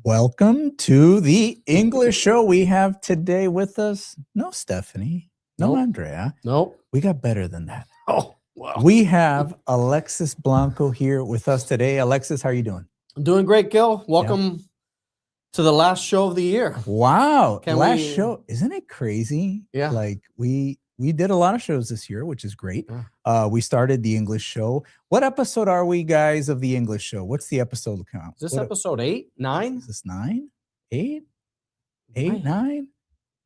Welcome to the English show. We have today with us no Stephanie, no Nope. Andrea. Nope. We got better than that. Oh, wow. We have Alexis Blanco here with us today. Alexis, how are you doing? I'm doing great, Gil. Welcome to the last show of the year. Wow. Can Last we- show. Isn't it crazy? Yeah. Like we did a lot of shows this year, which is great. Yeah. We started the English show. What episode are we, guys, of the English show? What's the episode count? Is this What- episode 8, 9? Is this 9? 8? 8, 9?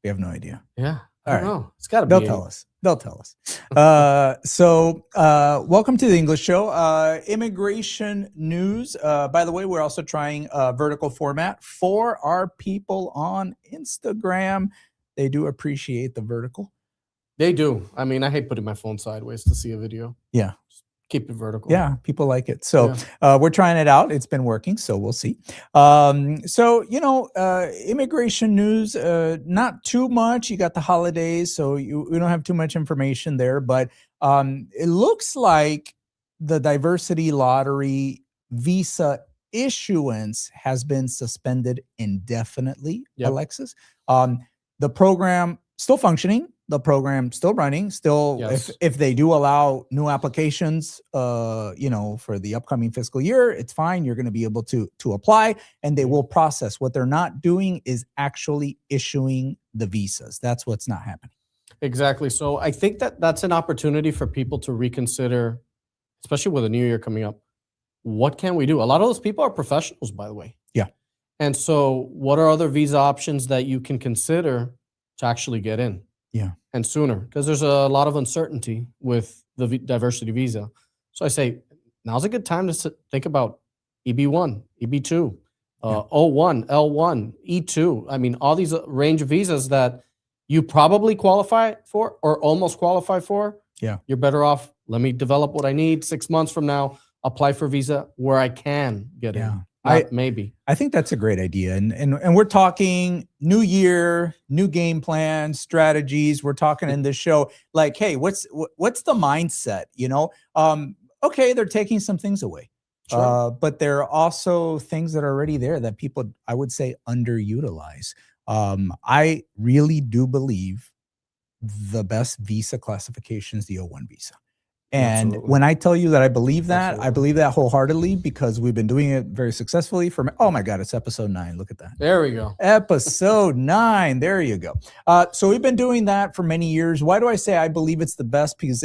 We have no idea. Yeah. All I right. don't know. It's got to be. They'll 8. tell us. They'll tell us. Welcome to the English show. Immigration news. By the way, we're also trying vertical format for our people on Instagram. They do appreciate the vertical. They do. I mean, I hate putting my phone sideways to see a video. Yeah. Just keep it vertical. Yeah, people like it. So we're trying it out. It's been working, so we'll see. Immigration news, not too much. You got the holidays, so we don't have too much information there. But it looks like the diversity lottery visa issuance has been suspended indefinitely, Yep. Alexis. The program still functioning. The program still running, still Yes. if they do allow new applications for the upcoming fiscal year, it's fine. You're going to be able to apply and they will process. What they're not doing is actually issuing the visas. That's what's not happening. Exactly. So I think that's an opportunity for people to reconsider, especially with the new year coming up. What can we do? A lot of those people are professionals, by the way. Yeah. And so what are other visa options that you can consider to actually get in? Yeah. And sooner, because there's a lot of uncertainty with the diversity visa. So I say now's a good time to think about EB1, EB2, O1, L1, E2. I mean, all these range of visas that you probably qualify for or almost qualify for. Yeah. You're better off. Let me develop what I need 6 months from now, apply for visa where I can get in. Maybe. I think that's a great idea. And we're talking new year, new game plan, strategies. We're talking in this show like, hey, what's the mindset? Okay, they're taking some things away. Sure. But there are also things that are already there that people, I would say, underutilize. I really do believe the best visa classification is the O1 visa. And Absolutely. when I tell you that I believe that, Absolutely. I believe that wholeheartedly because we've been doing it very successfully oh my God, it's episode 9. Look at that. There we go. Episode 9. There you go. So we've been doing that for many years. Why do I say I believe it's the best? Because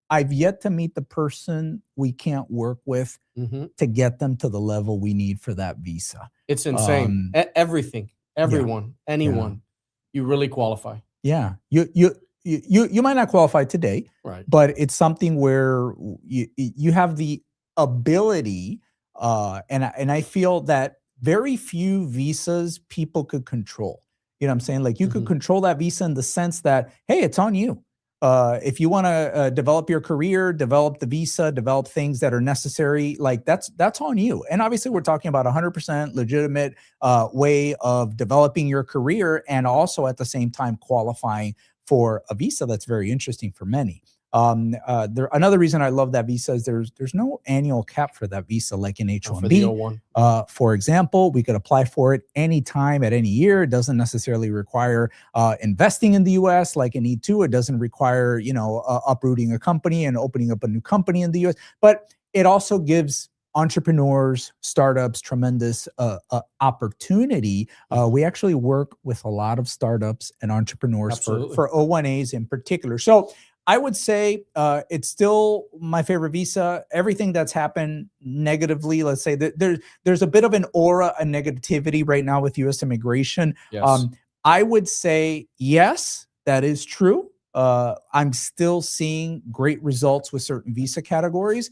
I've yet to meet the person we can't work with to get them to the level we need for that visa. It's insane. Everything, everyone, anyone, you really qualify. Yeah. You might not qualify today, Right. but it's something where you have the ability, and I feel that very few visas people could control. You know what I'm saying? Like you could control that visa in the sense that, hey, it's on you. If you want to develop your career, develop the visa, develop things that are necessary, like that's on you. And obviously we're talking about 100% legitimate way of developing your career and also at the same time qualifying for a visa that's very interesting for many. Another reason I love that visa is there's no annual cap for that visa like in H1B. For the O1. For example, we could apply for it anytime at any year. It doesn't necessarily require investing in the US like in E2. It doesn't require, uprooting a company and opening up a new company in the US. But it also gives entrepreneurs, startups, tremendous opportunity. We actually work with a lot of startups and entrepreneurs for O1As in particular. So I would say it's still my favorite visa. Everything that's happened negatively, let's say that there's a bit of an aura of negativity right now with U.S. immigration. Yes. I would say, yes, that is true. I'm still seeing great results with certain visa categories.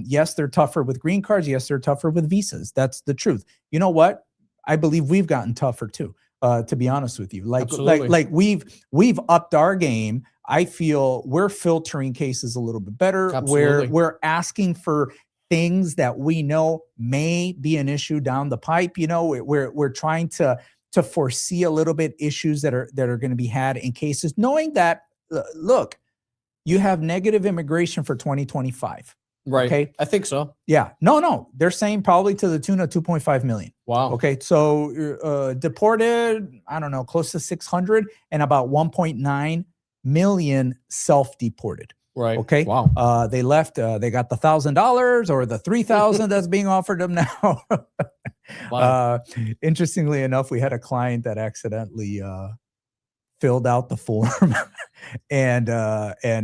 Yes, they're tougher with green cards. Yes, they're tougher with visas. That's the truth. You know what? I believe we've gotten tougher too, to be honest with you. Like we've upped our game. I feel we're filtering cases a little bit better. Absolutely. We're asking for things that we know may be an issue down the pipe. We're trying to foresee a little bit issues that are going to be had in cases, knowing that look, you have negative immigration for 2025. Right. Okay. I think so. Yeah. No. They're saying probably to the tune of 2.5 million. Wow. Okay. So deported, I don't know, close to 600 and about 1.9 million self-deported. Right. Okay. Wow. They left, they got the $1,000 or the 3,000 that's being offered them now. Wow. Interestingly enough, we had a client that accidentally filled out the form and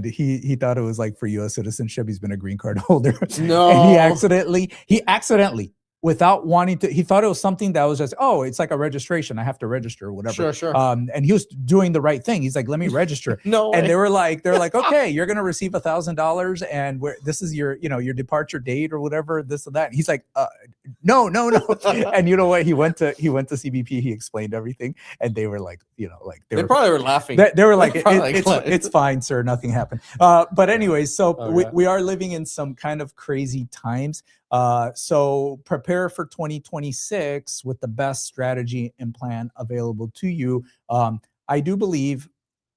he thought it was like for US citizenship. He's been a green card holder. No. And he accidentally without wanting to, he thought it was something that was just, oh, it's like a registration. I have to register or whatever. Sure. And he was doing the right thing. He's like, let me register. No. And they're like, okay, you're going to receive $1,000 and this is your, your departure date or whatever, this or that. And he's like, no. And you know what? He went to CBP. He explained everything. And they were like, they probably were laughing. They were like, probably it's fine, sir. Nothing happened. But anyways, so Okay. we are living in some kind of crazy times. So prepare for 2026 with the best strategy and plan available to you. I do believe,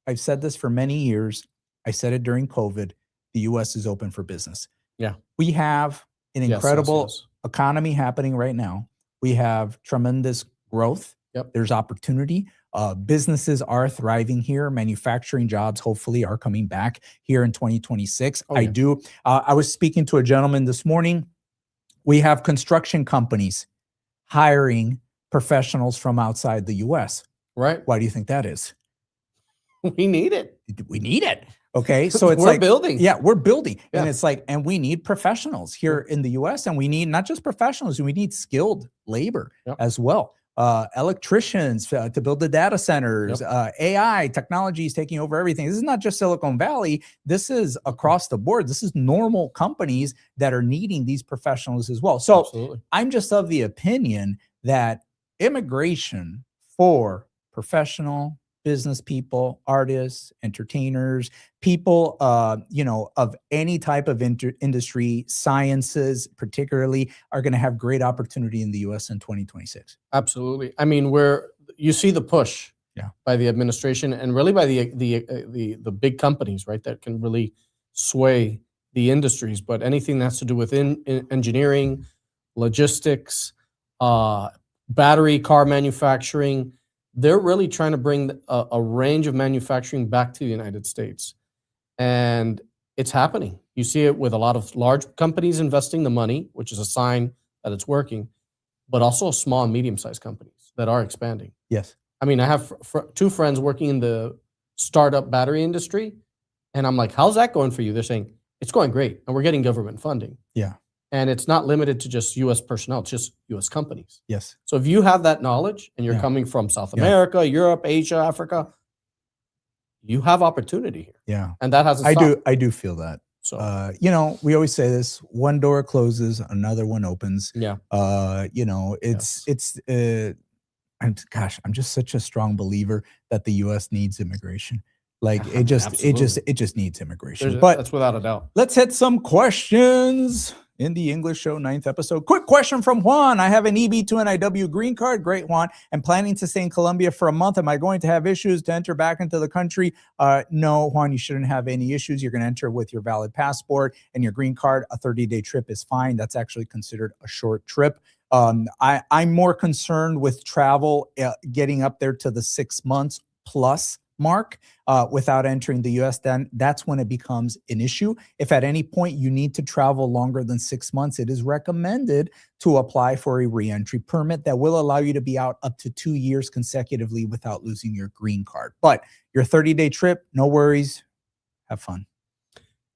I've said this for many years. I said it during COVID. The U.S. is open for business. Yeah. We have an incredible economy happening right now. We have tremendous growth. Yep. There's opportunity. Businesses are thriving here. Manufacturing jobs hopefully are coming back here in 2026. Oh, yeah. I was speaking to a gentleman this morning. We have construction companies hiring professionals from outside the U.S. Right. Why do you think that is? We need it. We need it. Okay. So it's we're building. Yeah, we're building. Yeah. And it's like, and we need professionals here in the US, and we need not just professionals, we need skilled labor as well. Electricians to build the data centers, AI technology is taking over everything. This is not just Silicon Valley. This is across the board. This is normal companies that are needing these professionals as well. So Absolutely. I'm just of the opinion that immigration for professional business people, artists, entertainers, people, of any type of industry, sciences particularly, are going to have great opportunity in the U.S. in 2026. Absolutely. I mean, you see the push by the administration and really by the big companies, right, that can really sway the industries. But anything that has to do with engineering, logistics, battery car manufacturing, they're really trying to bring a range of manufacturing back to the United States. And it's happening. You see it with a lot of large companies investing the money, which is a sign that it's working, but also small and medium-sized companies that are expanding. Yes. I mean, I have two friends working in the startup battery industry, and I'm like, how's that going for you? They're saying, it's going great, and we're getting government funding. Yeah. And it's not limited to just U.S. personnel, it's just U.S. companies. Yes. So if you have that knowledge and you're coming from South America, Europe, Asia, Africa, you have opportunity here. Yeah. And that hasn't stopped. I do feel that. So, we always say this, one door closes, another one opens. Yeah. I'm just such a strong believer that the U.S. needs immigration. Like it just needs immigration. But that's without a doubt. Let's hit some questions in the English Show 9th episode. Quick question from Juan. I have an EB2 NIW green card. Great, Juan. I'm planning to stay in Colombia for a month. Am I going to have issues to enter back into the country? No, Juan, you shouldn't have any issues. You're going to enter with your valid passport and your green card. A 30-day trip is fine. That's actually considered a short trip. I'm more concerned with travel getting up there to the 6 months plus mark without entering the U.S., then that's when it becomes an issue. If at any point you need to travel longer than 6 months, it is recommended to apply for a reentry permit that will allow you to be out up to 2 years consecutively without losing your green card. But your 30-day trip, no worries. Have fun.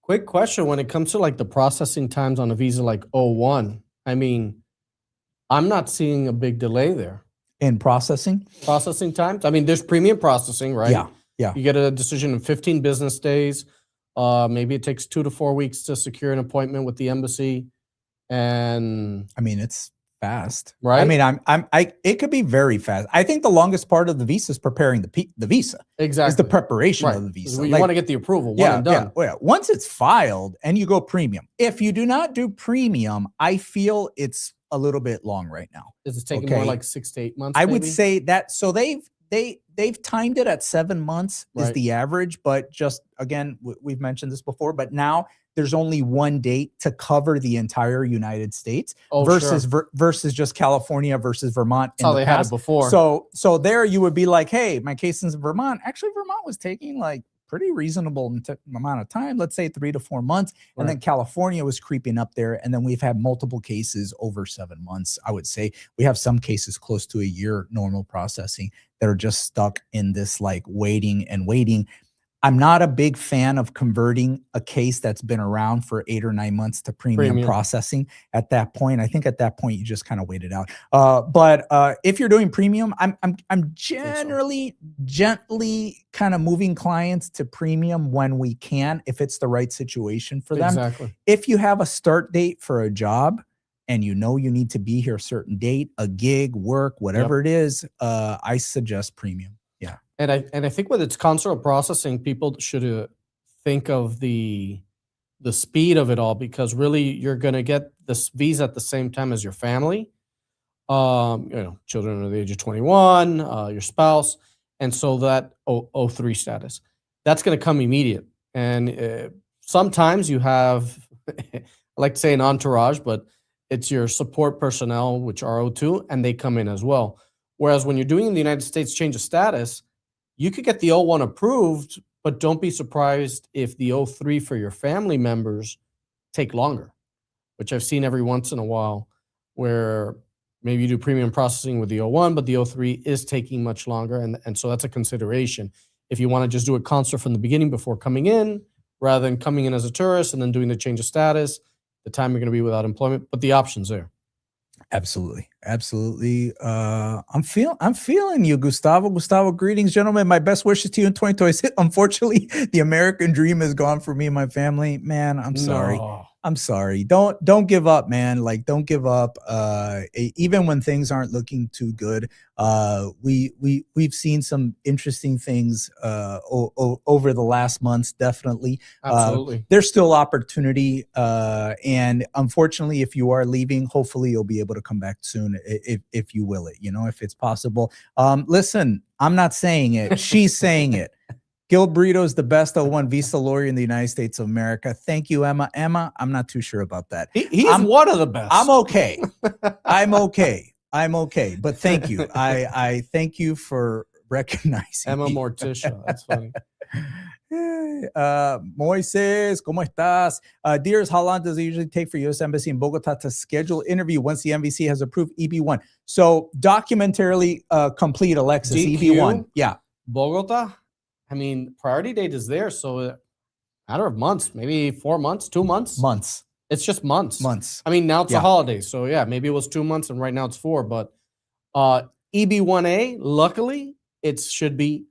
Quick question. When it comes to like the processing times on a visa like O1, I mean, I'm not seeing a big delay there. In processing times? I mean, there's premium processing, right? Yeah. You get a decision in 15 business days. Maybe it takes 2 to 4 weeks to secure an appointment with the embassy. And I mean, it's fast, right? I mean, it could be very fast. I think the longest part of the visa is preparing the visa. Exactly. Is the preparation of the visa. You want to get the approval. One and done. Yeah. Once it's filed and you go premium. If you do not do premium, I feel it's a little bit long right now. Is it taking more like 6 to 8 months? I would say that. So they've timed it at 7 months is the average, but just again, we've mentioned this before, but now there's only one date to cover the entire United States Sure. versus just California versus Vermont That's how they had it before. So there you would be like, hey, my case is in Vermont. Actually, Vermont was taking like pretty reasonable amount of time, let's say 3 to 4 months. Right. And then California was creeping up there. And then we've had multiple cases over 7 months. I would say we have some cases close to a year normal processing that are just stuck in this like waiting and waiting. I'm not a big fan of converting a case that's been around for 8 or 9 months to premium processing at that point. I think at that point, you just kind of wait it out. But if you're doing premium, I'm generally gently kind of moving clients to premium when we can, if it's the right situation for them. Exactly. If you have a start date for a job and you know you need to be here a certain date, a gig, work, whatever it is, I suggest premium. Yeah. And I think with its console processing, people should think of the speed of it all, because really you're going to get this visa at the same time as your family, children under the age of 21, your spouse, and so that O3 status, that's going to come immediate. And sometimes you have, I like to say an entourage, but it's your support personnel, which are O2, and they come in as well. Whereas when you're doing in the United States change of status, you could get the O1 approved, but don't be surprised if the O3 for your family members take longer, which I've seen every once in a while, where maybe you do premium processing with the O1, but the O3 is taking much longer. And so that's a consideration. If you want to just do a consult from the beginning before coming in, rather than coming in as a tourist and then doing the change of status, the time you're going to be without employment, but the option's there. Absolutely. I'm feeling you, Gustavo, greetings, gentlemen. My best wishes to you in 2026. Unfortunately, the American dream is gone for me and my family. Man, I'm sorry. No. I'm sorry. Don't give up, man. Like, don't give up. Even when things aren't looking too good. We've seen some interesting things over the last months. Definitely. Absolutely. There's still opportunity. And unfortunately, if you are leaving, hopefully you'll be able to come back soon if you will it, if it's possible. Listen, I'm not saying it. She's saying it. Gil Brito is the best O1 visa lawyer in the United States of America. Thank you, Emma. Emma, I'm not too sure about that. He's one of the best. I'm okay. I'm okay. But thank you. I thank you for recognizing Emma me. Morticia. That's funny. Moises, ¿cómo estás? Dears, how long does it usually take for U.S. Embassy in Bogota to schedule interview once the MVC has approved EB1? So documentarily complete, Alexis, DQ, EB1. Yeah. Bogota, I mean, priority date is there. So a matter of months, maybe 4 months, 2 months. Months. It's just months. Months. I mean, now it's a holiday. So yeah, maybe it was 2 months and right now it's 4. But EB1A, luckily, it should be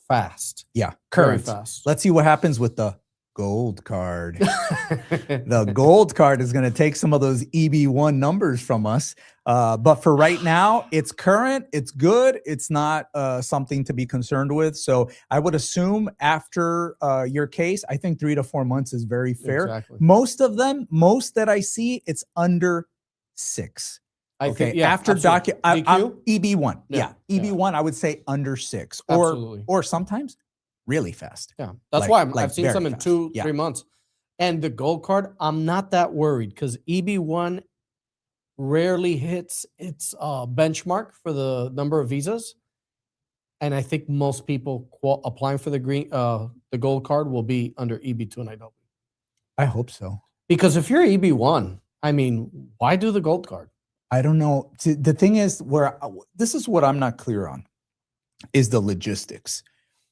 fast. Yeah, Very current. fast. Let's see what happens with the gold card. The gold card is going to take some of those EB1 numbers from us. But for right now, it's current. It's good. It's not something to be concerned with. So I would assume after your case, I think 3 to 4 months is very fair. Exactly. Most that I see, it's under 6. Okay, after EB1, EB1, I would say under 6, or sometimes really fast. Yeah, that's why I've seen some in 2, 3 months. And the gold card, I'm not that worried because EB1 rarely hits its benchmark for the number of visas, and I think most people applying for the gold card will be under EB2 and IW. I hope so. Because if you're EB1, I mean, why do the gold card? I don't know. The thing is, this is what I'm not clear on, is the logistics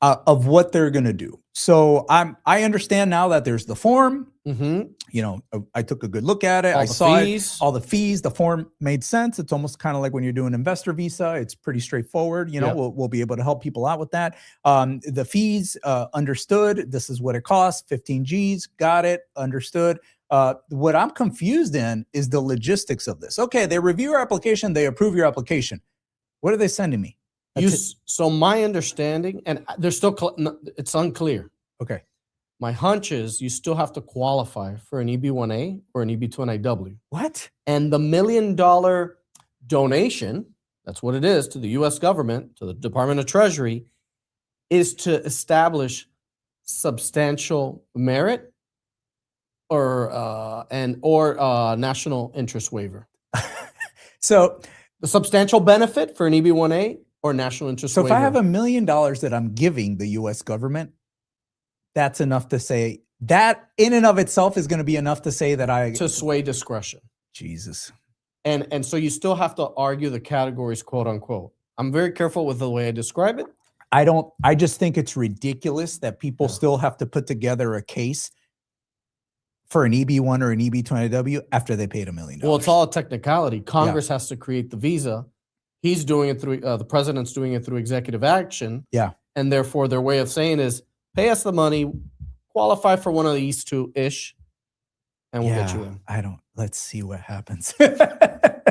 of what they're going to do. So I understand now that there's the form. I took a good look at it. I saw it, all the fees. The form made sense. It's almost kind of like when you're doing investor visa. It's pretty straightforward. We'll be able to help people out with that. The fees, understood. This is what it costs. 15 G's. Got it. Understood. What I'm confused in is the logistics of this. Okay, they review your application, they approve your application. What are they sending me? So my understanding, and there's still, it's unclear. Okay. My hunch is you still have to qualify for an EB1A or an EB2 and IW. What? And the $1 million donation, that's what it is, to the U.S. government, to the Department of Treasury, is to establish substantial merit or national interest waiver. So The substantial benefit for an EB-1A or national interest if waiver. I have $1 million that I'm giving the US government, that's enough to say that in and of itself is going to be enough to say that to sway discretion. Jesus. And so you still have to argue the categories, quote unquote. I'm very careful with the way I describe it. I just think it's ridiculous that people still have to put together a case for an EB-1 or an EB-20W after they paid $1 million. Well, it's all a technicality. Congress has to create the visa. He's doing it through, the president's doing it through executive action. Yeah. And therefore, their way of saying is, pay us the money, qualify for one of these two-ish, and we'll get you in. Let's see what happens. I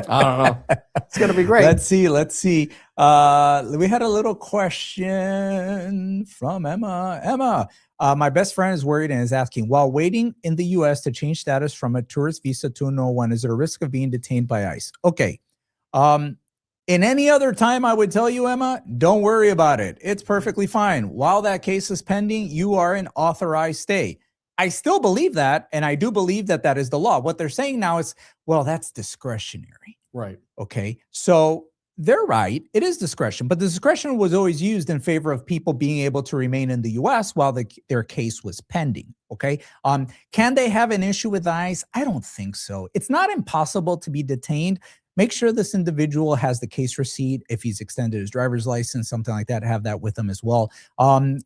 don't know. It's going to be great. Let's see. We had a little question from Emma. Emma, my best friend is worried and is asking, while waiting in the U.S. to change status from a tourist visa to an O1, is there a risk of being detained by ICE? Okay. In any other time, I would tell you, Emma, don't worry about it. It's perfectly fine. While that case is pending, you are in authorized stay. I still believe that, and I do believe that that is the law. What they're saying now is, well, that's discretionary. Right. Okay. So they're right. It is discretion, but the discretion was always used in favor of people being able to remain in the U.S. while their case was pending. Okay. Can they have an issue with ICE? I don't think so. It's not impossible to be detained. Make sure this individual has the case receipt. If he's extended his driver's license, something like that, have that with him as well.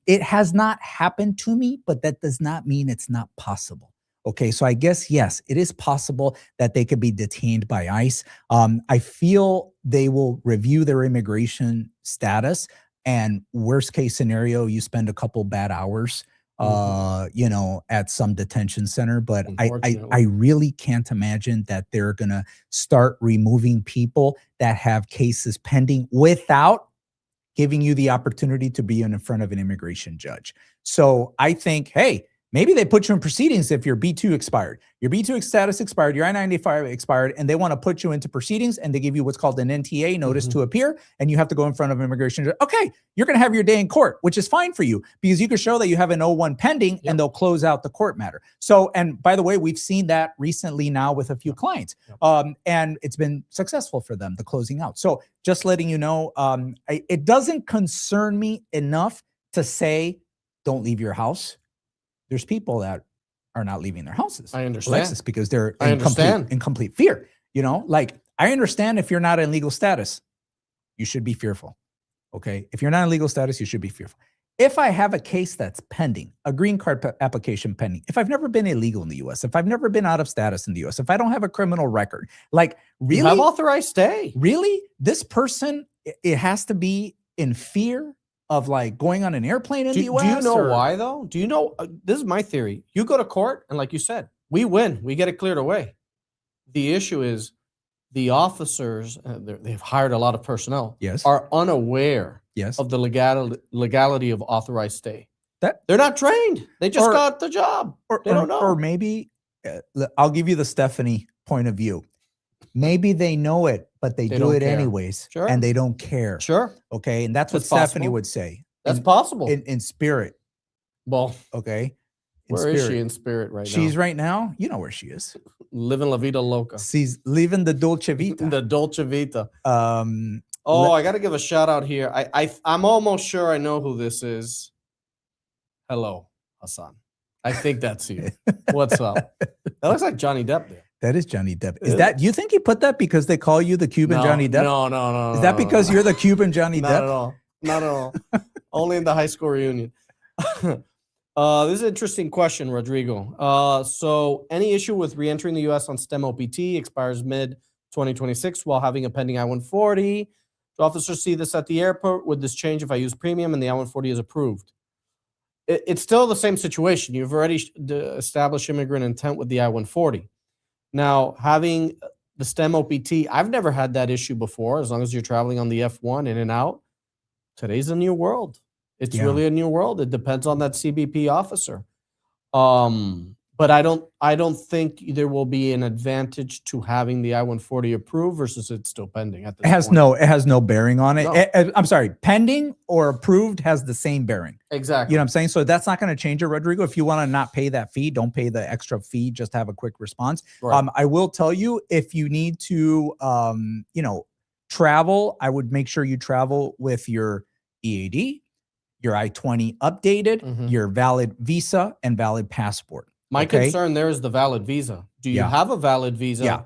It has not happened to me, but that does not mean it's not possible. Okay, so I guess, yes, it is possible that they could be detained by ICE. I feel they will review their immigration status, and worst case scenario, you spend a couple bad hours at some detention center. But I really can't imagine that they're going to start removing people that have cases pending without giving you the opportunity to be in front of an immigration judge. So I think, hey, maybe they put you in proceedings if your B2 expired. Your B2 status expired, your I-95 expired, and they want to put you into proceedings, and they give you what's called an NTA, notice to appear, and you have to go in front of an immigration judge. Okay, you're going to have your day in court, which is fine for you because you can show that you have an O1 pending, and they'll close out the court matter. So, and by the way, we've seen that recently now with a few clients, and it's been successful for them, the closing out. So just letting you know, it doesn't concern me enough to say, don't leave your house. There's people that are not leaving their houses. I understand. Alexis, because they're in complete fear. You know, like I understand if you're not in legal status, you should be fearful. Okay. If you're not in legal status, you should be fearful. If I have a case that's pending, a green card application pending, if I've never been illegal in the US, if I've never been out of status in the US, if I don't have a criminal record, like really? You have authorized stay. Really? This person, it has to be in fear of like going on an airplane in the US? Do you know why though? Do you know, this is my theory. You go to court and like you said, we win, we get it cleared away. The issue is the officers, they've hired a lot of personnel, are unaware of the legality of authorized stay. They're not trained. They just got the job. They don't know. Or maybe, I'll give you the Stephanie point of view. Maybe they know it, but they do it anyways, and they don't care. Okay, and that's what Stephanie would say. That's possible. In spirit. Well, okay. Where is she in spirit right now? She's right now, you know where she is. Living la vida loca. She's living the Dolce Vita. The Dolce Vita. I got to give a shout out here. I'm almost sure I know who this is. Hello, Hassan. I think that's you. What's up? That looks like Johnny Depp there. That is Johnny Depp. Is that, you think he put that because they call you the Cuban Johnny Depp? No. Is that because you're the Cuban Johnny Depp? Not at all. Not at all. Only in the high school reunion. This is an interesting question, Rodrigo. So any issue with re-entering the U.S. on STEM OPT expires mid-2026 while having a pending I-140. Do officers see this at the airport? Would this change if I use premium and the I-140 is approved? It's still the same situation. You've already established immigrant intent with the I-140. Now, having the STEM OPT, I've never had that issue before. As long as you're traveling on the F1 in and out, today's a new world. It's really a new world. It depends on that CBP officer. But I don't think there will be an advantage to having the I-140 approved versus it's still pending at this It has point. it has no bearing on it. No. I'm sorry, pending or approved has the same bearing. Exactly. You know what I'm saying? So that's not going to change it, Rodrigo. If you want to not pay that fee, don't pay the extra fee. Just have a quick response. Right. I will tell you, if you need to, travel, I would make sure you travel with your EAD, your I-20 updated, Mhm. your valid visa, and valid passport. My Okay? concern there is the valid visa. Do you Yeah. have a valid visa? Yeah.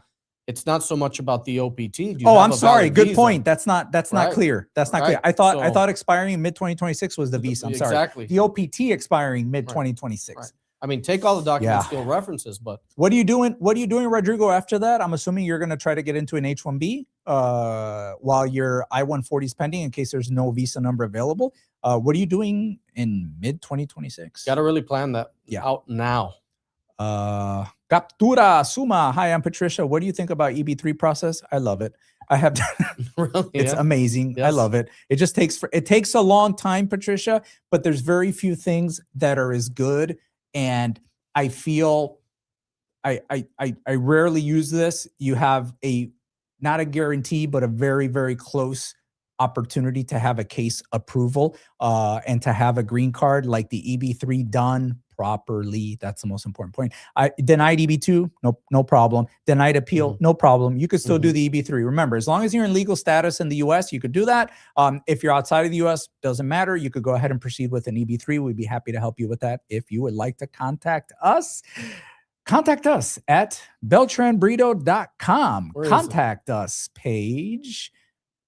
It's not so much about the OPT. Do you Oh, have I'm a sorry. valid Good visa? point. That's not Right. clear. That's not clear. Right. I So- thought expiring mid 2026 was the visa. I'm sorry. Exactly. The OPT expiring mid 2026. Right. I mean, take all the documents, Yeah. still references, but What are you doing? What are you doing, Rodrigo, after that? I'm assuming you're going to try to get into an H-1B while your I-140 is pending in case there's no visa number available. What are you doing in mid 2026? got to really plan that Yeah. out now. Captura Suma. Hi, I'm Patricia. What do you think about EB3 process? I love it. I have Really? It's Yeah. amazing. I Yes. love it. It just takes a long time, Patricia, but there's very few things that are as good. And I feel I rarely use this. You have not a guarantee, but a very, very close opportunity to have a case approval and to have a green card like the EB3 done properly. That's the most important point. I denied EB2, no problem. Denied appeal, no problem. You could still do the EB3. Remember, as long as you're in legal status in the US, you could do that. If you're outside of the US, doesn't matter. You could go ahead and proceed with an EB3. We'd be happy to help you with that. If you would like to contact us at beltranbrito.com. Where is it? Contact us page.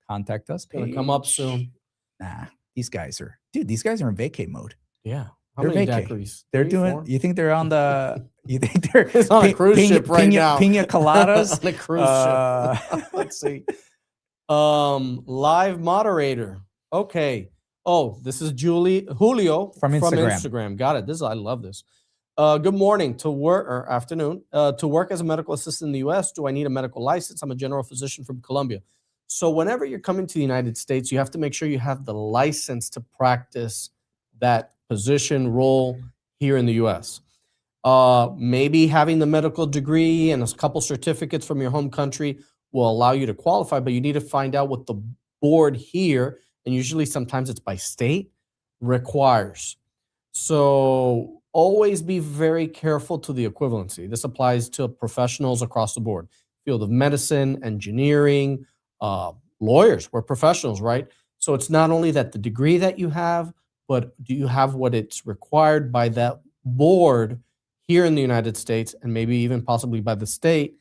Contact us page. Gonna come up soon. Nah, these guys are in vacay mode. Yeah. How They're many vacay. daiquiris? They're 3, doing, 4? you think they're on the, you think they're It's on a cruise ship right now. Pina coladas. On a cruise ship. Let's see. Live moderator. Okay. Oh, this is Julio From Instagram. Instagram. Got it. I love this. Good morning to work or afternoon. To work as a medical assistant in the US, do I need a medical license? I'm a general physician from Colombia. So whenever you're coming to the United States, you have to make sure you have the license to practice that position role here in the US. Maybe having the medical degree and a couple certificates from your home country will allow you to qualify, but you need to find out what the board here, and usually sometimes it's by state, requires. So always be very careful to the equivalency. This applies to professionals across the board. Field of medicine, engineering, lawyers, we're professionals, right? So it's not only that the degree that you have, but do you have what it's required by that board here in the United States and maybe even possibly by the state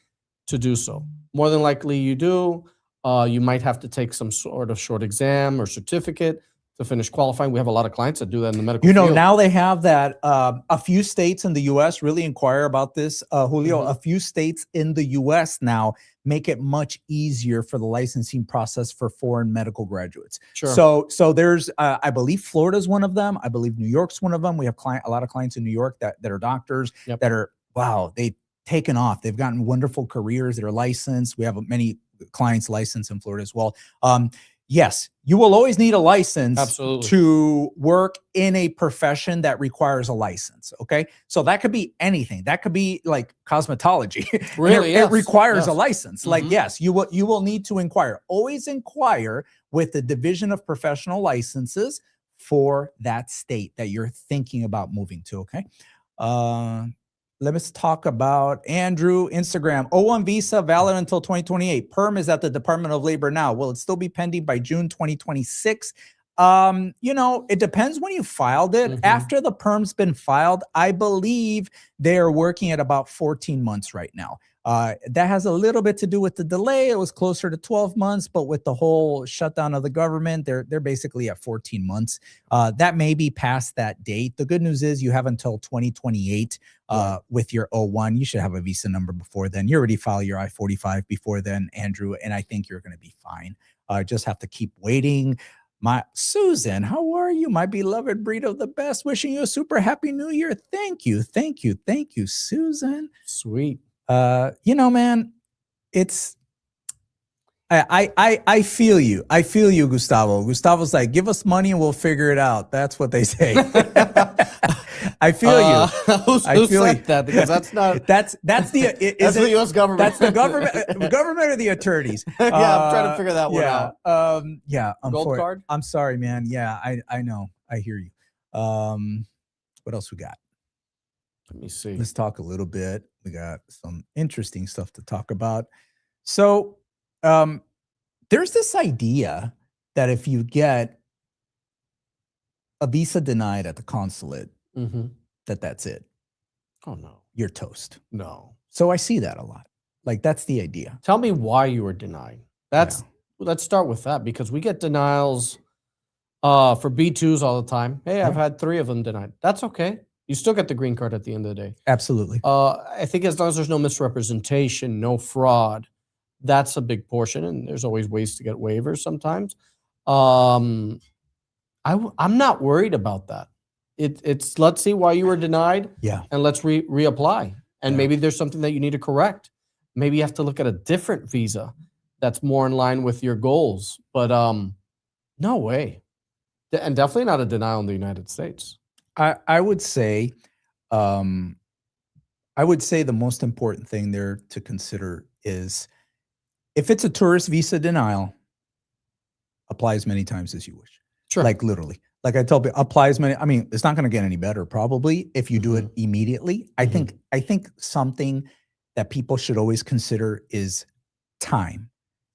to do so? More than likely you do. You might have to take some sort of short exam or certificate to finish qualifying. We have a lot of clients that do that in the medical field. Now they have that. A few states in the U.S. really inquire about this, Julio. A few states in the U.S. now make it much easier for the licensing process for foreign medical graduates. Sure. So there's, I believe Florida's one of them. I believe New York's one of them. We have a lot of clients in New York that are doctors that are, wow, they've taken off. They've gotten wonderful careers. They're licensed. We have many clients licensed in Florida as well. Yes, you will always need a license to work in a profession that requires a license. Okay. So that could be anything. That could be like cosmetology. Really? It requires a license. Mm-hmm. Like, yes, you will need to inquire. Always inquire with the Division of Professional Licenses for that state that you're thinking about moving to. Okay. Let's talk about Andrew, Instagram. O1 visa valid until 2028. Perm is at the Department of Labor now. Will it still be pending by June 2026? It depends when you filed it. After the perm's been filed, I believe they're working at about 14 months right now. That has a little bit to do with the delay. It was closer to 12 months, but with the whole shutdown of the government, they're basically at 14 months. That may be past that date. The good news is you have until 2028 with your O1. You should have a visa number before then. You already filed your I-45 before then, Andrew, and I think you're going to be fine. Just have to keep waiting. My Susan, how are you? My beloved Brito, the best. Wishing you a super happy new year. Thank you, Susan. Sweet. Man, I feel you. I feel you, Gustavo. Gustavo's like, give us money and we'll figure it out. That's what they say. I feel you. Who I feel said you. that? Because that's not. That's the That's the U.S. government. That's the government or the attorneys. Yeah, I'm trying to figure that one out. Yeah. Gold card? I'm sorry, man. Yeah, I know. I hear you. What else we got? Let me see. Let's talk a little bit. We got some interesting stuff to talk about. So, there's this idea that if you get a visa denied at the consulate, Mm-hmm. that's it. Oh, no. You're toast. No. So I see that a lot. Like, that's the idea. Tell me why you were denied. Let's start with that, because we get denials for B2s all the time. Hey, I've had 3 of them denied. That's okay. You still get the green card at the end of the day. Absolutely. I think as long as there's no misrepresentation, no fraud, that's a big portion, and there's always ways to get waivers sometimes. I'm not worried about that. It's let's see why you were denied, and let's reapply. And maybe there's something that you need to correct. Maybe you have to look at a different visa that's more in line with your goals. But no way, and definitely not a denial in the United States. I would say, the most important thing there to consider is, if it's a tourist visa denial, apply as many times as you wish. Sure. Like, literally. Like I tell people, apply as many. I mean, it's not going to get any better probably if you do it immediately. I think something that people should always consider is time.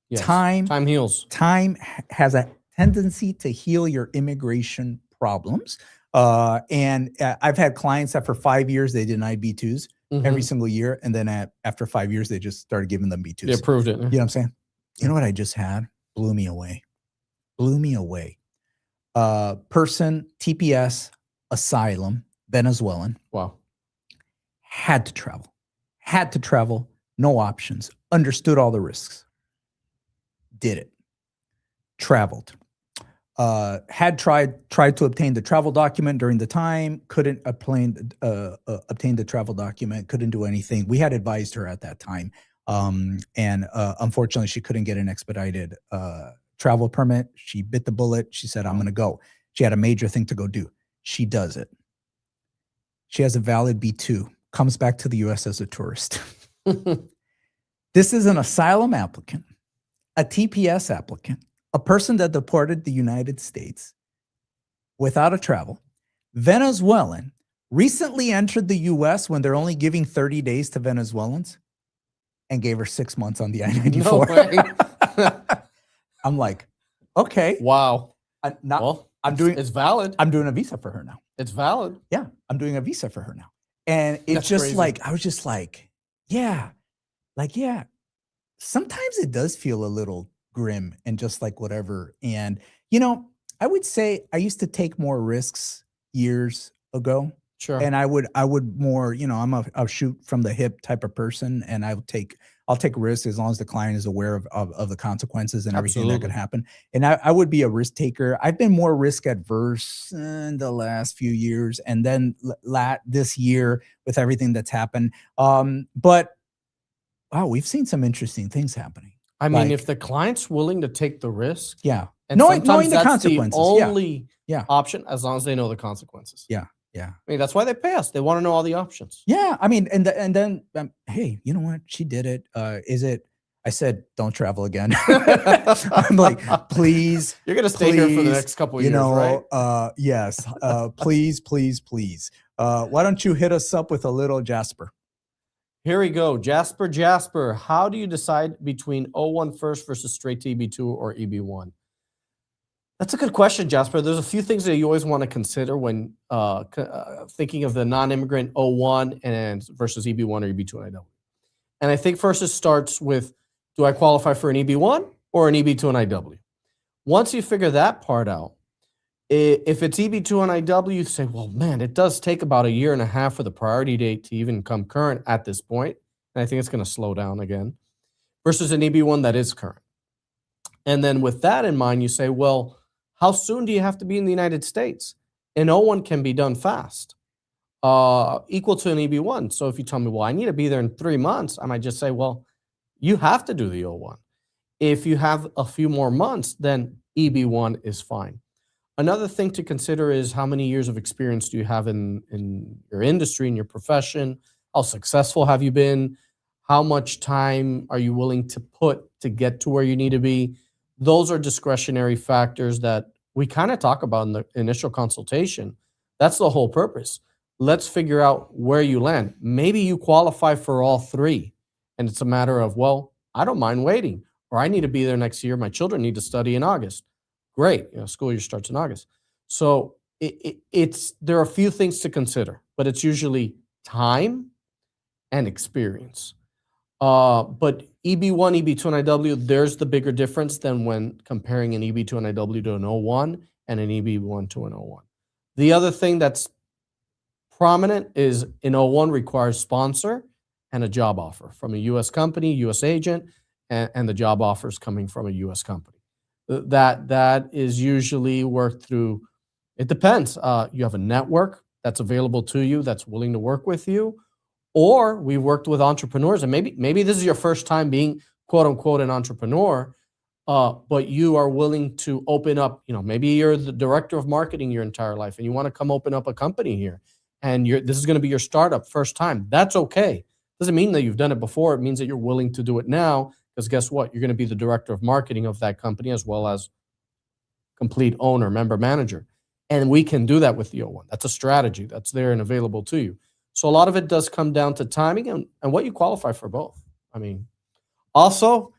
Yes. Time heals. Time has a tendency to heal your immigration problems. And I've had clients that for 5 years they denied B2s every single year, and then after 5 years they just started giving them B2s. They approved it. You know what I'm saying? You know what I just had? Blew me away. Person, TPS, asylum, Venezuelan. Wow. Had to travel, no options, understood all the risks. Did it. Traveled. Had tried to obtain the travel document during the time, couldn't obtain the travel document, couldn't do anything. We had advised her at that time. And unfortunately, she couldn't get an expedited travel permit. She bit the bullet. She said, I'm going to go. She had a major thing to go do. She does it. She has a valid B2, comes back to the U.S. as a tourist. This is an asylum applicant, a TPS applicant, a person that deported the United States without a travel, Venezuelan, recently entered the U.S. when they're only giving 30 days to Venezuelans, and gave her 6 months on the I-94. No way. I'm like, okay. Wow. It's valid. I'm doing a visa for her now. It's valid. Yeah, I'm doing a visa for her now. And it's That's just crazy. like, I was just like, yeah. Sometimes it does feel a little grim and just like whatever. And, I would say I used to take more risks years ago. Sure. And I would more, I'm a shoot from the hip type of person, and I'll take risks as long as the client is aware of the consequences and everything that could happen. And I would be a risk taker. I've been more risk adverse in the last few years, and then this year with everything that's happened. But wow, we've seen some interesting things happening. I mean, if the client's willing to take the risk, and knowing sometimes the that's consequences, the only option, as long as they know the consequences. Yeah. I mean, that's why they pay us. They want to know all the options. Yeah. I mean, and then, hey, you know what? She did it. I said, don't travel again. I'm like, please. You're going to stay here for the next couple of years, right? Yes. Please. Why don't you hit us up with a little Jasper? Here we go. Jasper. How do you decide between O1 first versus straight to EB2 or EB1? That's a good question, Jasper. There's a few things that you always want to consider when thinking of the non-immigrant O1 and versus EB1 or EB2 and IW. And I think first it starts with, do I qualify for an EB1 or an EB2 and IW? Once you figure that part out, if it's EB2 and IW, you say, well, man, it does take about 1.5 years for the priority date to even come current at this point. And I think it's going to slow down again versus an EB1 that is current. And then with that in mind, you say, well, how soon do you have to be in the United States? An O1 can be done fast, equal to an EB1. So if you tell me, well, I need to be there in 3 months, I might just say, well, you have to do the O1. If you have a few more months, then EB1 is fine. Another thing to consider is how many years of experience do you have in your industry, in your profession? How successful have you been? How much time are you willing to put to get to where you need to be? Those are discretionary factors that we kind of talk about in the initial consultation. That's the whole purpose. Let's figure out where you land. Maybe you qualify for all three, and it's a matter of, well, I don't mind waiting, or I need to be there next year. My children need to study in August. Great, school year starts in August. So there are a few things to consider, but it's usually time and experience. But EB1, EB2, and IW, there's the bigger difference than when comparing an EB2 and IW to an O1 and an EB1 to an O1. The other thing that's prominent is an O1 requires sponsor and a job offer from a U.S. company, U.S. agent, and the job offers coming from a U.S. company. That is usually worked through, it depends. You have a network that's available to you that's willing to work with you, or we've worked with entrepreneurs, and maybe this is your first time being quote unquote an entrepreneur, but you are willing to open up, maybe you're the director of marketing your entire life and you want to come open up a company here, and this is going to be your startup first time. That's okay. Doesn't mean that you've done it before. It means that you're willing to do it now. Because guess what? You're going to be the director of marketing of that company as well as complete owner, member, manager. And we can do that with the O1. That's a strategy that's there and available to you. So a lot of it does come down to timing and what you qualify for both. I mean, also,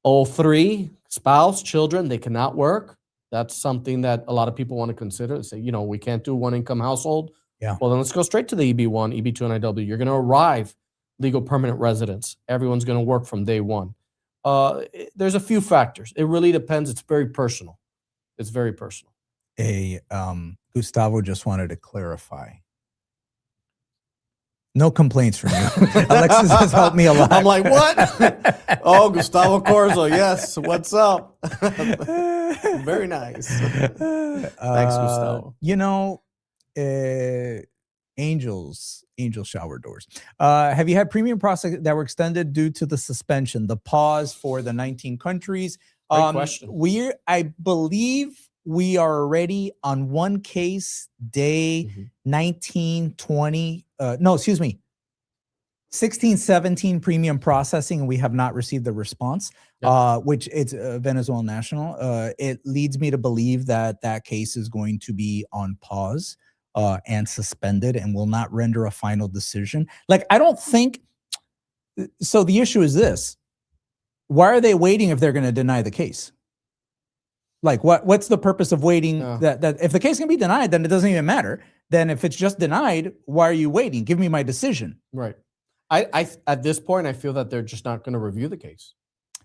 O3, spouse, children, they cannot work. That's something that a lot of people want to consider. They say, we can't do one income household. Yeah. Well, then let's go straight to the EB1, EB2, and IW. You're going to arrive legal permanent residence. Everyone's going to work from day one. There's a few factors. It really depends. It's very personal. It's very personal. Gustavo just wanted to clarify. No complaints from you. Alexis has helped me a lot. I'm like, what? Oh, Gustavo Corzo. Yes. What's up? Very nice. Thanks, Gustavo. Angel shower doors. Have you had premium process that were extended due to the suspension, the pause for the 19 countries? Great question. I believe we are already on one case, day 19, 20, 16, 17 premium processing, and we have not received the response, which it's Venezuelan national. It leads me to believe that that case is going to be on pause and suspended and will not render a final decision. I don't think, so the issue is this. Why are they waiting if they're going to deny the case? What's the purpose of waiting? That if the case can be denied, then it doesn't even matter. Then if it's just denied, why are you waiting? Give me my decision. Right. I at this point, I feel that they're just not going to review the case.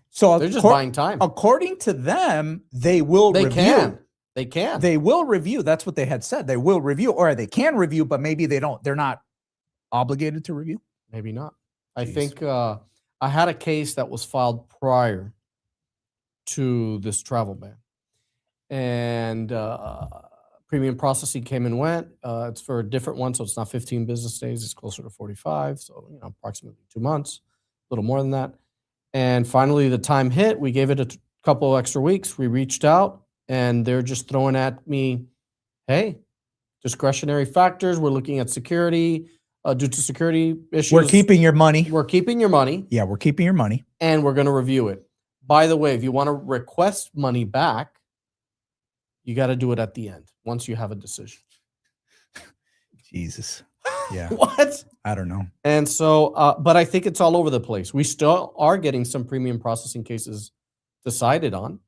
So they're just buying time. According to them, they will review. They can. They will review. That's what they had said. They will review, or they can review, but maybe they don't. They're not obligated to review. Maybe not. I think I had a case that was filed prior to this travel ban, and premium processing came and went. It's for a different one, so it's not 15 business days. It's closer to 45, so approximately 2 months, a little more than that. And finally, the time hit. We gave it a couple extra weeks. We reached out. And they're just throwing at me, hey, discretionary factors. We're looking at security due to security issues. We're keeping your money. We're keeping your money. Yeah, we're keeping your money. And we're going to review it. By the way, if you want to request money back, you got to do it at the end, once you have a decision. Jesus. Yeah. What? I don't know. And so, but I think it's all over the place. We still are getting some premium processing cases decided on.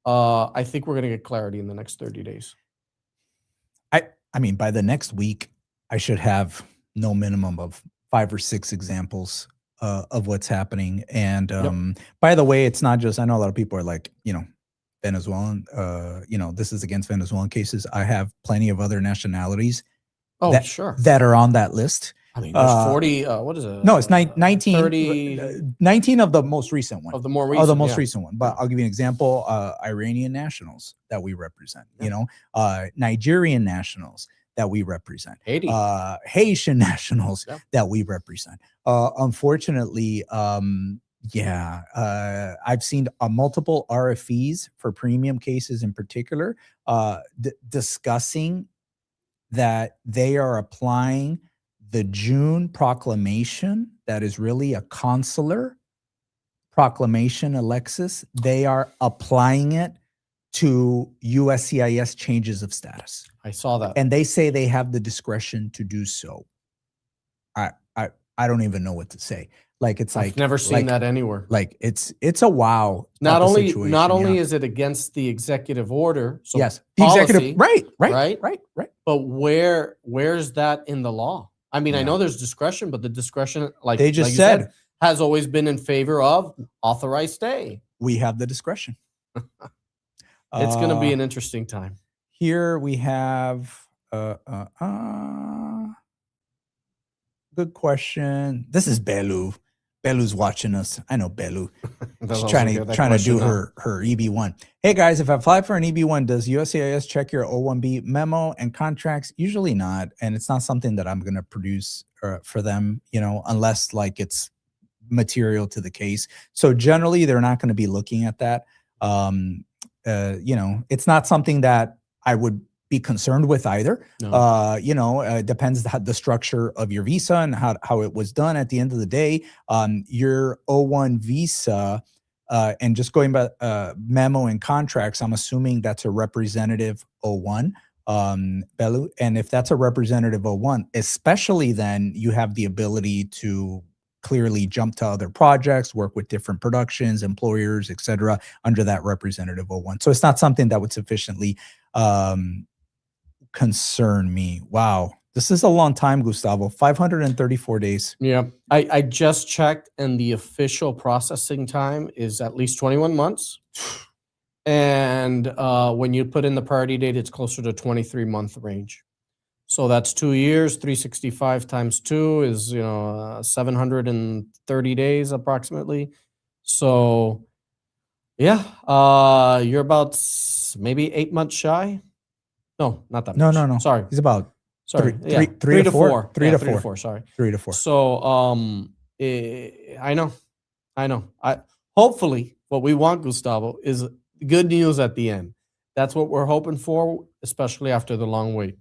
I think we're going to get clarity in the next 30 days. I mean, by the next week, I should have no minimum of 5 or 6 examples of what's happening. And by the way, it's not just, I know a lot of people are like, Venezuelan, this is against Venezuelan cases. I have plenty of other nationalities that are on that list. I mean, there's 40, what is it? No, it's 19, 30, 19 of the most recent one. Of the more recent, the most recent one. But I'll give you an example. Iranian nationals that we represent, Nigerian nationals that we represent, Haitian nationals that we represent. Unfortunately, Yeah, I've seen multiple RFEs for premium cases in particular, discussing that they are applying the June proclamation that is really a consular proclamation, Alexis. They are applying it to USCIS changes of status. I saw that. And they say they have the discretion to do so. I I I don't even know what to say. Like it's I've like never seen like, that anywhere. Like it's a wow. Not type of only situation, not only yeah. is it against the executive order, so Yes, the policy, executive, right, right? right. But where's that in the law? I mean, I Yeah. know there's discretion, but the discretion, like They just like you said has always been in favor of authorized stay. we have the discretion. It's going to be Uh, an interesting time. Here we have good question. This is Belu. Belu's watching us. I know Belu. That's She's also trying good, that to do question, huh? her EB1. Hey guys, if I apply for an EB1, does USCIS check your O1B memo and contracts? Usually not, and it's not something that I'm going to produce for them, unless like it's material to the case. So generally, they're not going to be looking at that. It's not something that I would be concerned with either. No. It depends the structure of your visa and how it was done. At the end of the day, your O1 visa, and just going by memo and contracts, I'm assuming that's a representative O1, Belu. And if that's a representative O1, especially then you have the ability to clearly jump to other projects, work with different productions, employers, etc., under that representative O1. So it's not something that would sufficiently concern me. Wow. This is a long time, Gustavo. 534 days. Yeah. I just checked, and the official processing time is at least 21 months. And when you put in the priority date, it's closer to 23-month range. So that's 2 years. 365 times 2 is 730 days approximately. So yeah, you're about maybe 8 months shy. No, not that much. No. Sorry. He's about Sorry. three to four. Three to four. Sorry. 3 to 4. So I know. Hopefully what we want, Gustavo, is good news at the end. That's what we're hoping for, especially after the long wait.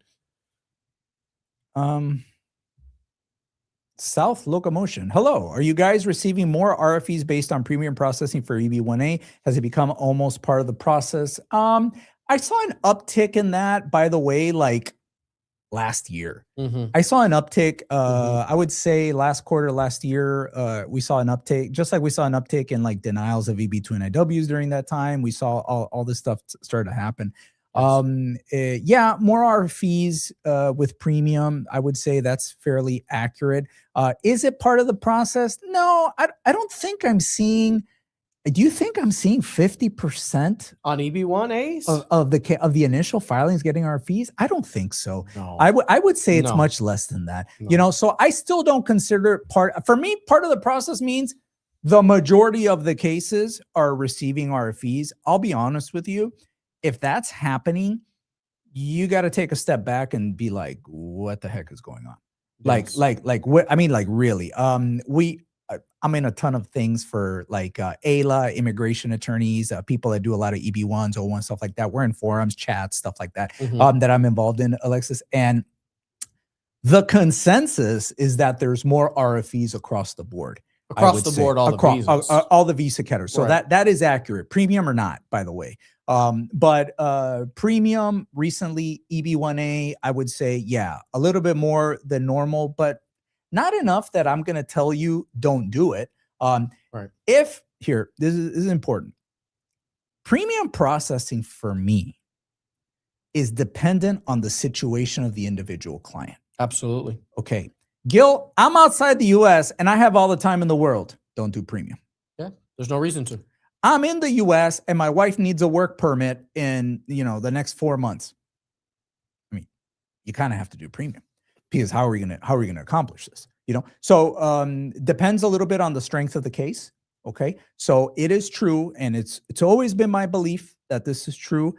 South Locomotion. Hello. Are you guys receiving more RFEs based on premium processing for EB1A? Has it become almost part of the process? I saw an uptick in that, by the way, like last year. I saw an uptick. I would say last quarter, last year, we saw an uptick, just like we saw an uptick in like denials of EB2 NIWs during that time. We saw all this stuff started to happen. Yeah, more RFEs with premium. I would say that's fairly accurate. Is it part of the process? No, I don't think I'm seeing. Do you think I'm seeing 50% on EB1As of the initial filings getting RFEs? I don't think so. No. I would say it's much less than that. No. So I still don't consider it part. For me, part of the process means the majority of the cases are receiving RFEs. I'll be honest with you. If that's happening, you got to take a step back and be like, what the heck is going on? Yes. Like what? I mean, like really, I'm in a ton of things for like AILA, immigration attorneys, people that do a lot of EB1s, O1, stuff like that. We're in forums, chats, stuff like that, that I'm involved in, Alexis. And the consensus is that there's more RFEs across the board. Across the board, all the visas. All the visa categories. So Right. that is accurate. Premium or not, by the way. But premium recently, EB1A, I would say, yeah, a little bit more than normal, but not enough that I'm going to tell you don't do it. Right. This is important. Premium processing for me is dependent on the situation of the individual client. Absolutely. Okay. Gil, I'm outside the US and I have all the time in the world. Don't do premium. Yeah. There's no reason to. I'm in the US and my wife needs a work permit in, the next 4 months. I mean, you kind of have to do premium. Because how are we going to accomplish this? So depends a little bit on the strength of the case. Okay, so it is true, and it's always been my belief that this is true.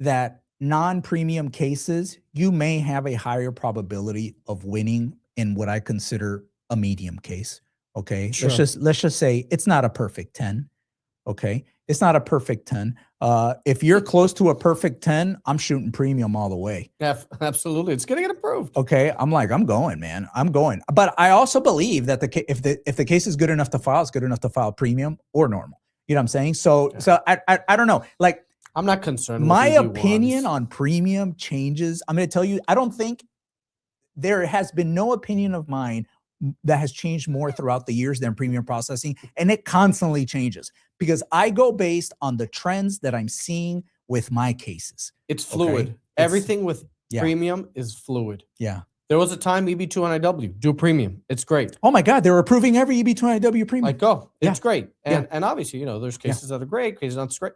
That non-premium cases, you may have a higher probability of winning in what I consider a medium case Okay. Sure. Let's just say it's not a perfect 10. Okay. It's not a perfect 10. If you're close to a perfect 10, I'm shooting premium all the way. Yeah, absolutely. It's going to get approved. Okay. I'm like, I'm going, man. I'm going. But I also believe that if the case is good enough to file, it's good enough to file premium or normal. You know what I'm saying? So I don't know. Like, I'm not concerned. my with opinion EB1s. on premium changes. I'm going to tell you, I don't think there has been no opinion of mine that has changed more throughout the years than premium processing. And it constantly changes because I go based on the trends that I'm seeing with my cases. It's fluid. Okay? Everything with yeah. premium is fluid. Yeah. There was a time EB2 NIW, do premium. It's great. Oh my God, they were approving every EB2 NIW premium. Like, go. It's Yeah. great. Yeah. And obviously, there's cases that are great, cases not so great.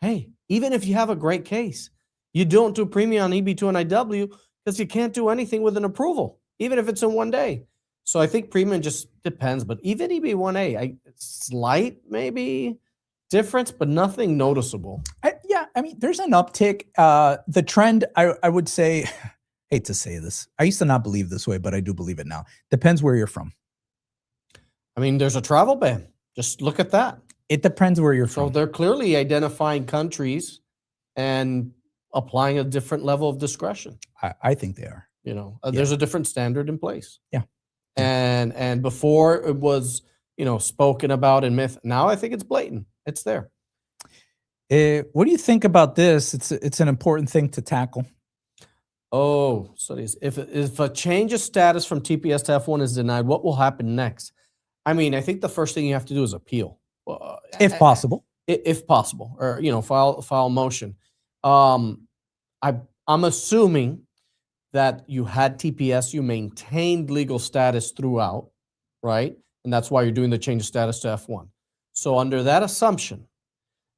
Hey, even if you have a great case, you don't do premium on EB2 NIW because you can't do anything with an approval, even if it's in one day. So I think premium just depends. But even EB1A, slight maybe difference, but nothing noticeable. I mean, there's an uptick. The trend, I would say, hate to say this, I used to not believe this way, but I do believe it now. Depends where you're from. I mean, there's a travel ban. Just look at that. It depends where you're So from. they're clearly identifying countries and applying a different level of discretion. I think they are. There's a different standard in place. Yeah. And before it was, spoken about in myth. Now I think it's blatant. It's there. What do you think about this? It's an important thing to tackle. Oh, studies. If a change of status from TPS to F1 is denied, what will happen next? I mean, I think the first thing you have to do is appeal. If possible. If possible, or file a motion. I'm assuming that you had TPS, you maintained legal status throughout, right? And that's why you're doing the change of status to F1. So under that assumption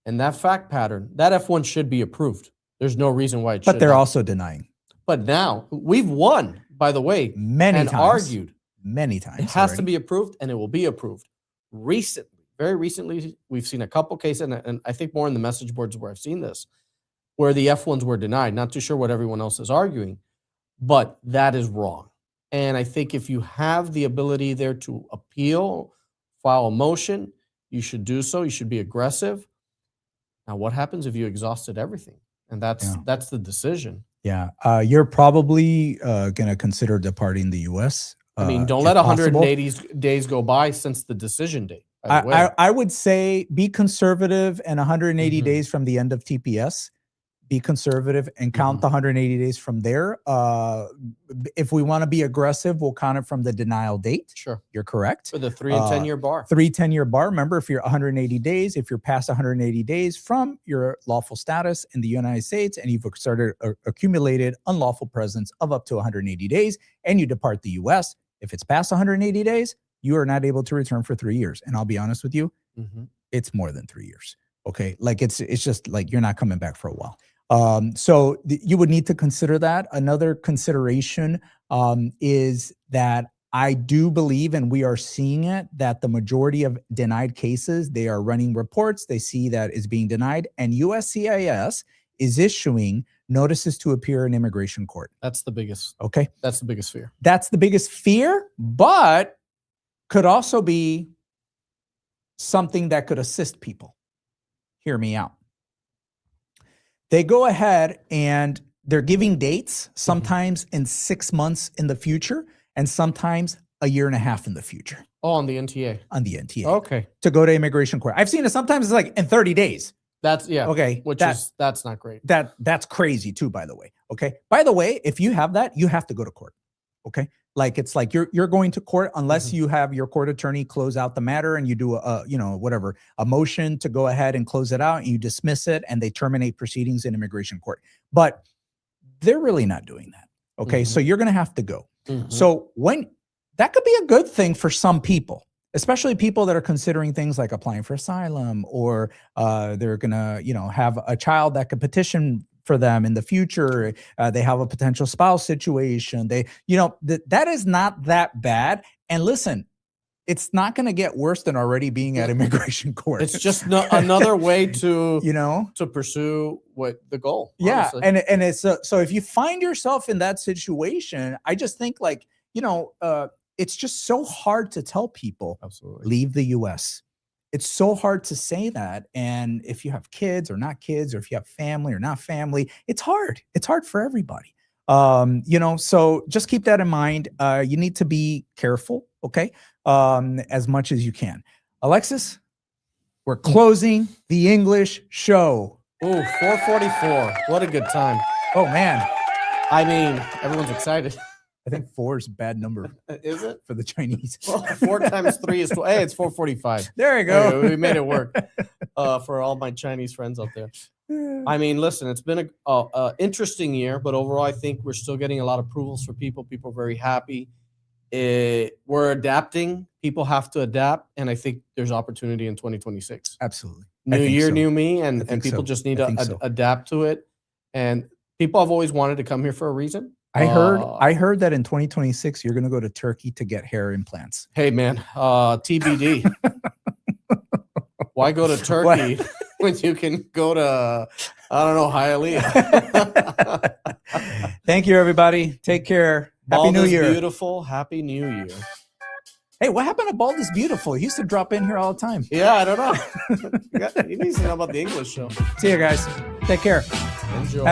and that fact pattern, that F1 should be approved. There's no reason why it should. But they're also denying. But now we've won, by the way, many times, argued many times. It has to be approved, and it will be approved. Very recently, we've seen a couple cases, and I think more in the message boards where I've seen this, where the F1s were denied. Not too sure what everyone else is arguing, but that is wrong. And I think if you have the ability there to appeal, file a motion, you should do so. You should be aggressive. Now, what happens if you exhausted everything? And that's the decision. Yeah. You're probably going to consider departing the U.S. I mean, don't let 180 days go by since the decision date. I would say be conservative and 180 days from the end of TPS. Be conservative and count the 180 days from there. If we want to be aggressive, we'll count it from the denial date. Sure. You're correct. For the 3 and 10-year bar. 3 10-year bar. Remember, if you're 180 days, if you're past 180 days from your lawful status in the United States and you've accumulated unlawful presence of up to 180 days and you depart the U.S., if it's past 180 days, you are not able to return for 3 years. And I'll be honest with you, it's more than 3 years. Okay. Like it's just like you're not coming back for a while. So you would need to consider that. Another consideration is that I do believe, and we are seeing it, that the majority of denied cases, they are running reports. They see that is being denied, and USCIS is issuing notices to appear in immigration court. That's the biggest. Okay. That's the biggest fear. That's the biggest fear, but could also be something that could assist people. Hear me out. They go ahead and they're giving dates, sometimes in 6 months in the future, and sometimes a year and a half in the future. Oh, on the NTA. On the NTA. Okay. To go to immigration court. I've seen it sometimes it's like in 30 days. That's Okay. That's not great. That's crazy too, by the way. Okay. By the way, if you have that, you have to go to court. Okay. Like it's like you're going to court unless you have your court attorney close out the matter and you do a motion to go ahead and close it out and you dismiss it and they terminate proceedings in immigration court. But they're really not doing that. Okay. So you're going to have to go. So when that could be a good thing for some people, especially people that are considering things like applying for asylum or they're going to, have a child that could petition for them in the future. They have a potential spouse situation. That is not that bad. And listen, it's not going to get worse than already being at immigration court. It's just another way to, to pursue the goal. Yeah. Honestly. And it's so if you find yourself in that situation, I just think it's just so hard to tell people Absolutely. leave the US. It's so hard to say that. And if you have kids or not kids, or if you have family or not family, it's hard. It's hard for everybody. So just keep that in mind. You need to be careful, okay? As much as you can. Alexis, we're closing the English show. Ooh, 4:44. What a good time. Oh man, I mean, everyone's excited. I think 4 is a bad number Is it? for the Chinese. Well, 4 times 3 is 12. Hey, it's 4:45. There you go. We made it work for all my Chinese friends out there. I mean, listen, it's been a interesting year, but overall, I think we're still getting a lot of approvals for people. People are very happy. We're adapting. People have to adapt, and I think there's opportunity in 2026. Absolutely. New year, new me, I and think people so. just need I to think so. adapt to it. And people have always wanted to come here for a reason. I heard that in 2026 you're going to go to Turkey to get hair implants. Hey, man, TBD. Why go to Turkey when you can go to, I don't know, Hialeah? Thank you, everybody. Take care. Happy New Bald is Year. Beautiful. Happy New Year. Hey, what happened to Bald is Beautiful? He used to drop in here all the time. Yeah, I don't know. He needs to know about the English show. See you guys. Take care. Enjoy.